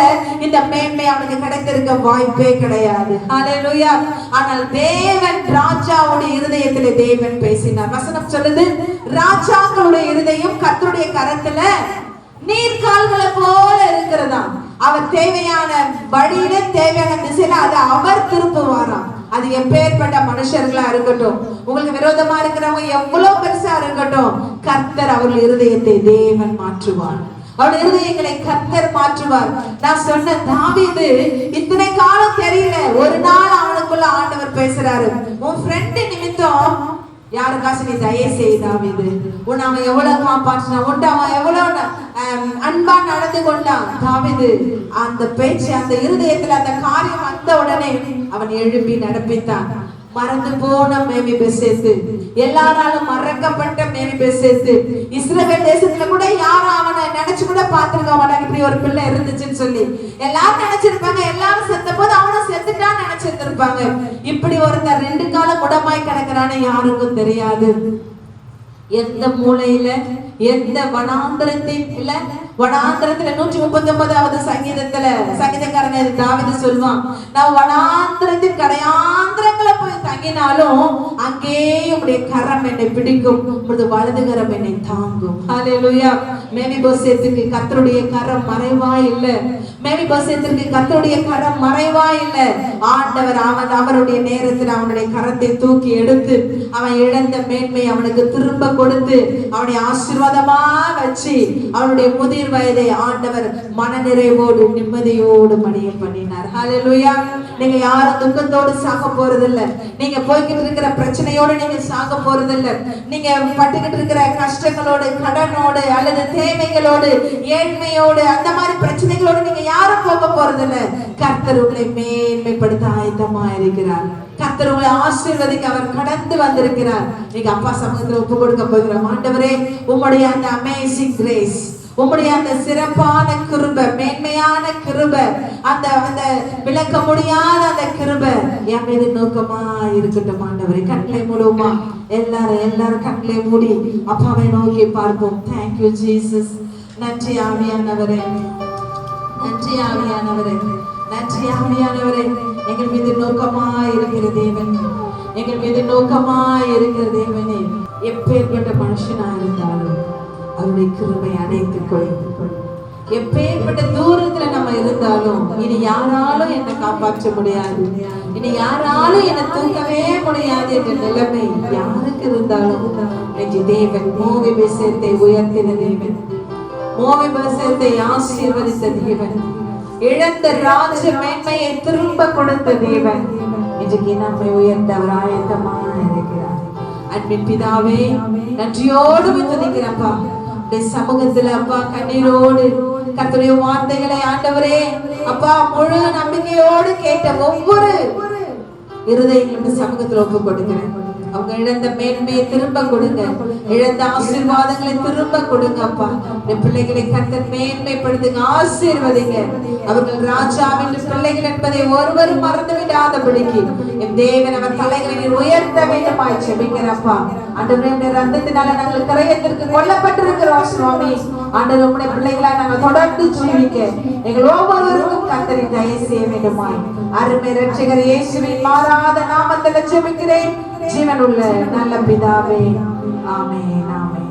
இந்த மேன்மை அவனுக்கு கிடைத்திருக்க வாய்ப்பே கிடையாது. ஹல்லேலூயா. ஆனால் தேவன் ராஜாவுடைய இருதயத்திலே தேவன் பேசினார். வசனம் சொல்லுது, ராஜாக்களுடைய இருதயம் கர்த்தருடைய கரத்துல நீர்க்கால்களை போல இருக்கிறதா. அவர் தேவையான வழியில, தேவையான திசையில அதை அவர் திருப்புவாராம். அது எப்பேற்பட்ட மனுஷர்களா இருக்கட்டும், உங்களுக்கு விரோதமா இருக்கிறவங்க எவ்வளவு பெருசா இருக்கட்டும், கர்த்தர் அவர்கள் இருதயத்தை தேவன் மாற்றுவார். அவருடைய இருதயங்களை கர்த்தர் மாற்றுவார். நான் சொன்ன தாவீது இத்தனை காலம் தெரியல, ஒரு நாள் அவனுக்குள்ள ஆண்டவர் பேசுறாரு, உன் ஃப்ரெண்ட் நிமித்தம் யாருக்காசு நீ தயவு செய் தாவீது, உன்னை அவன் எவ்வளவு காப்பாற்றினான், உன்ட்டு அவன் எவ்வளவு அன்பா நடந்து கொண்டான். தாவீது அந்த பேச்சு, அந்த இருதயத்துல அந்த காரியம் வந்த உடனே அவன் எழுப்பி நடப்பித்தான். மறந்து போன மேவிபோசேத்து, எல்லாராலும் மறக்கப்பட்ட மேவிபோசேத்து, இஸ்ரவேல் தேசத்துல கூட யாரும் அவனை நினைச்சு கூட பார்த்திருக்க மாட்டாங்க, இப்படி ஒரு பிள்ளை இருந்துச்சுன்னு சொல்லி. எல்லாரும் நினைச்சிருப்பாங்க, எல்லாரும் செத்த போது அவனும் செத்துட்டான்னு நினைச்சிருந்திருப்பாங்க. இப்படி ஒருத்தர் 2 காலம் குடமாய் கிடக்கிறான்னு யாருக்கும் தெரியாது. எந்த மூலையில, எந்த வனாந்திரத்தில, வனாந்திரத்துல 139வது சங்கீதக்காரன் தாவீது சொல்வான், நான் வனாந்திரத்தின் கடையாந்திரங்களை போய் தங்கினாலும் அங்கே உம்முடைய கரம் என்னை பிடிக்கும், உமது வலது கரம் என்னை தாங்கும். ஹல்லேலூயா. மேவிபோசேத்துக்கு கர்த்தருடைய கரம் மறைவா இல்ல, மேவிபோசேத்துக்கு கர்த்தருடைய கரம் மறைவா இல்ல. ஆண்டவர் அவருடைய நேரத்தில் அவனுடைய கரத்தை தூக்கி எடுத்து அவன் இழந்த மேன்மை அவனுக்கு திரும்ப கொடுத்து அவனை ஆசீர்வாதமா வச்சு அவனுடைய முதிர் வயதை ஆண்டவர் மனநிறைவோடு நிம்மதியோடு மடிய பண்ணினார். ஹல்லேலூயா. நீங்க யாரும் துக்கத்தோடு சாக போறதில்லை, நீங்க போய்கிட்டு இருக்கிற பிரச்சனையோடு நீங்க சாக போறதில்லை, நீங்க பட்டுக்கிட்டு இருக்கிற கஷ்டங்களோடு, கடனோடு அல்லது தேவைகளோடு, ஏழ்மையோடு, அந்த மாதிரி பிரச்சனைகளோடு நீங்க யாரும் போக போறதில்லை. கர்த்தர் உங்களை மேன்மைப்படுத்த ஆயத்தமா இருக்கிறார். கர்த்தர் உங்களை ஆசீர்வதிக்க அவர் கடந்து வந்திருக்கிறார். நீங்க அப்பா சமூகத்துல ஒப்பு கொடுக்க போகிறோம். ஆண்டவரே, உம்முடைய அந்த அமேசிங் கிரேஸ், உம்முடைய அந்த சிறப்பான கிருபை, மேன்மையான கிருபை, அந்த விளக்க முடியாத அந்த கிருபை என் மீது நோக்கமா இருக்கட்டும். ஆண்டவரே, கண்களை மூடுமா, எல்லாரும் கண்களை மூடி அப்பாவை நோக்கி பார்ப்போம். Thank you Jesus. நன்றி ஆவியானவரே, நன்றி ஆவியானவரே. நன்றி ஆவியானவரே, எங்கள் மீது நோக்கமாய் இருக்கிற தேவனே, எங்கள் மீது நோக்கமாய் இருக்கிற தேவனே, எப்பேற்பட்ட மனுஷனா இருந்தாலும் அவருடைய கிருபை அடைத்துக் கொள்ளும். எப்பேற்பட்ட தூரத்துல நம்ம இருந்தாலும் இனி யாராலும் என்னை காப்பாற்ற முடியாது, இனி யாராலும் என்னை தூக்கவே முடியாது என்ற நிலைமை யாருக்கு இருந்தாலும் தேவன் மோவாபியத்தை உயர்த்தின தேவன், மோவாபியத்தை ஆசீர்வதித்த தேவன், இழந்த ராஜ மேன்மையை திரும்ப கொடுத்த தேவன் இன்றைக்கு நம்மை உயர்த்த அவர் ஆயத்தமாக இருக்கிறார். அன்பின் பிதாவே, நன்றியோடு துதிக்கிறப்பா சமூகத்துல அப்பா, கண்ணீரோடு கர்த்தருடைய வார்த்தைகளை ஆண்டவரே அப்பா முழு நம்பிக்கையோடு கேட்ட ஒவ்வொரு இருதயங்களும் சமூகத்துல ஒப்பு கொடுக்கிறேன். அவங்க இழந்த மேன்மையை திரும்ப கொடுங்க, இழந்த ஆசீர்வாதங்களை திரும்ப கொடுங்க அப்பா. என் பிள்ளைகளை கர்த்தர் மேன்மைப்படுத்துங்க, ஆசீர்வதிங்க. அவர்கள் ராஜாவின் பிள்ளைகள் என்பதை ஒருவரும் மறந்து விடாதபடிக்கு என் தேவன் அவர் தலைகளை உயர்த்த வேண்டுமாய் ஜெபிக்கிறப்பா. ஆண்டவரே, ரத்தத்தினால நாங்கள் கரையத்திற்கு கொல்லப்பட்டிருக்கிறோம் சுவாமி. ஆண்டவர், உம்முடைய பிள்ளைகளை நாங்கள் தொடர்ந்து ஜீவிக்க எங்கள் ஒவ்வொருவருக்கும் கர்த்தரை தயவு செய்ய வேண்டுமாய் அருமை இரட்சகர் இயேசுவின் மாறாத நாமத்தில் ஜெபிக்கிறேன் ஜீவனுள்ள நல்ல பிதாவே. ஆமென், ஆமென்.